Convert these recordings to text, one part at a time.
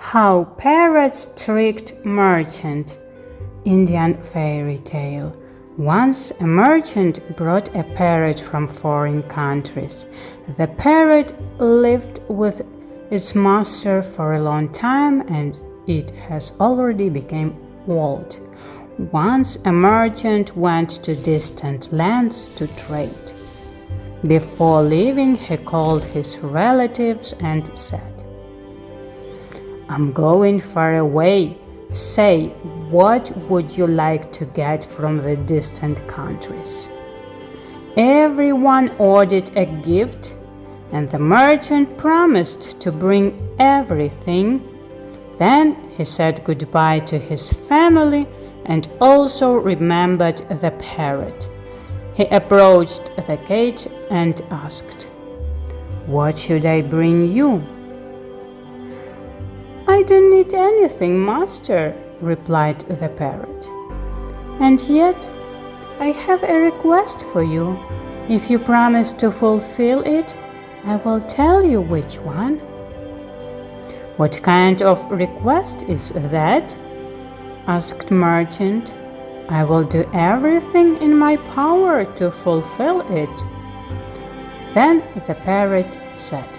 How Parrots Tricked Merchant. Indian fairy tale. Once a merchant brought a parrot from foreign countries. The parrot lived with its master for a long time and it has already become old. Once a merchant went to distant lands to trade. Before leaving, he called his relatives and said, "I'm going far away. Say, what would you like to get from the distant countries?" Everyone ordered a gift, and the merchant promised to bring everything. Then he said goodbye to his family and also remembered the parrot. He approached the cage and asked, "What should I bring you?" "I don't need anything, master," replied the parrot. "And yet, I have a request for you. If you promise to fulfill it, I will tell you which one." "What kind of request is that?" asked merchant. "I will do everything in my power to fulfill it." Then the parrot said,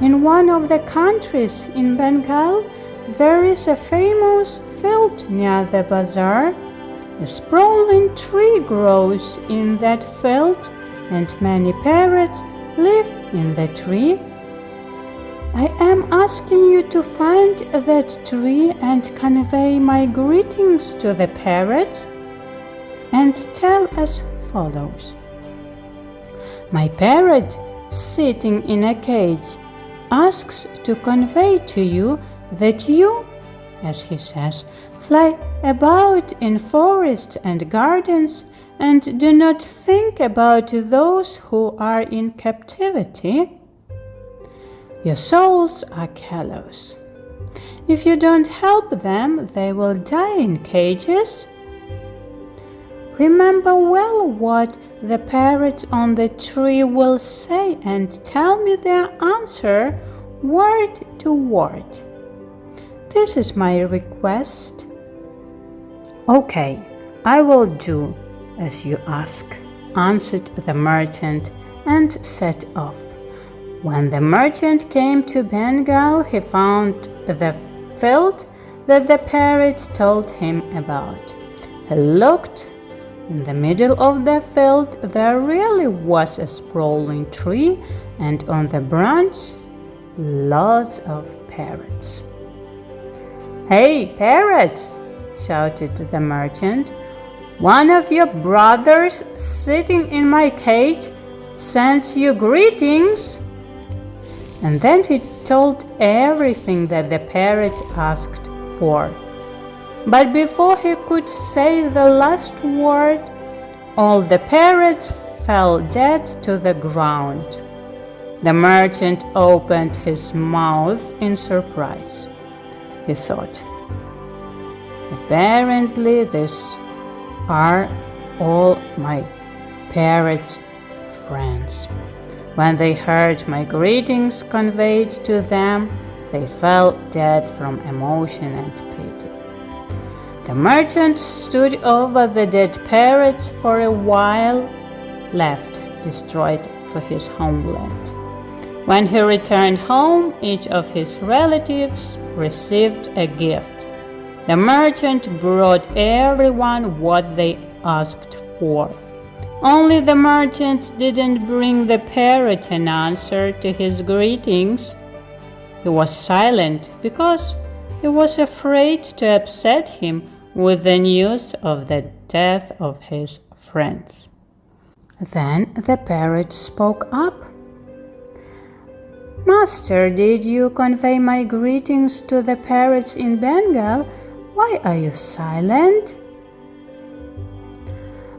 "In one of the countries in Bengal, there is a famous field near the bazaar. A sprawling tree grows in that field, and many parrots live in the tree. I am asking you to find that tree and convey my greetings to the parrots, and tell as follows. My parrot, sitting in a cage, asks to convey to you that you, as he says, fly about in forests and gardens and do not think about those who are in captivity. Your souls are callous. If you don't help them, they will die in cages. Remember well what the parrots on the tree will say and tell me their answer word to word. This is my request." "Okay, I will do as you ask," answered the merchant and set off. When the merchant came to Bengal, he found the field that the parrot told him about. He looked. In the middle of the field there really was a sprawling tree, and on the branch lots of parrots. "Hey, parrots!" shouted the merchant. "One of your brothers sitting in my cage sends you greetings." And then he told everything that the parrot asked for. But before he could say the last word, all the parrots fell dead to the ground. The merchant opened his mouth in surprise. He thought, "Apparently these are all my parrots' friends. When they heard my greetings conveyed to them, they fell dead from emotion and pity." The merchant stood over the dead parrots for a while, left destroyed for his homeland. When he returned home, each of his relatives received a gift. The merchant brought everyone what they asked for. Only the merchant didn't bring the parrot an answer to his greetings. He was silent because he was afraid to upset him with the news of the death of his friends. Then the parrot spoke up. "Master, did you convey my greetings to the parrots in Bengal? Why are you silent?"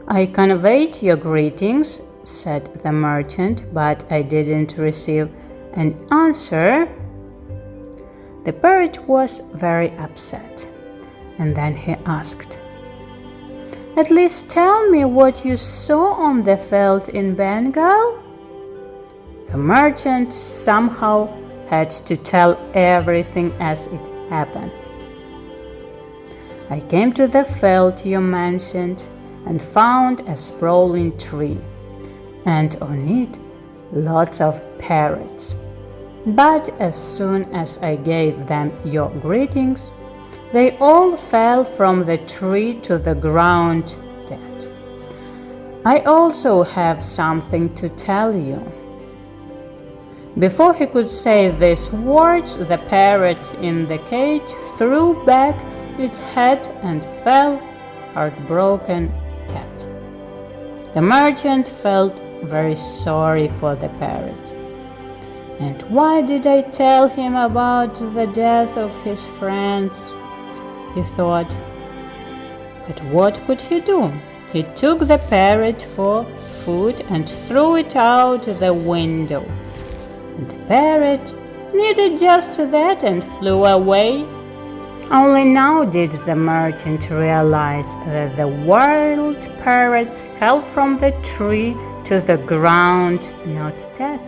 "I conveyed your greetings," said the merchant, "but I didn't receive an answer." The parrot was very upset, and then he asked, "At least tell me what you saw on the field in Bengal." The merchant somehow had to tell everything as it happened. I came to the field you mentioned and found a sprawling tree, and on it lots of parrots. But as soon as I gave them your greetings, they all fell from the tree to the ground dead. I also have something to tell you." Before he could say these words, the parrot in the cage threw back its head and fell heartbroken dead. The merchant felt very sorry for the parrot. "And why did I tell him about the death of his friends?" he thought. But what could he do? He took the parrot for food and threw it out the window. And the parrot did just that and flew away. Only now did the merchant realize that the wild parrots fell from the tree to the ground not dead.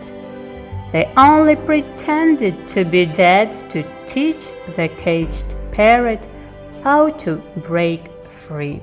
They only pretended to be dead to teach the caged parrot how to break free.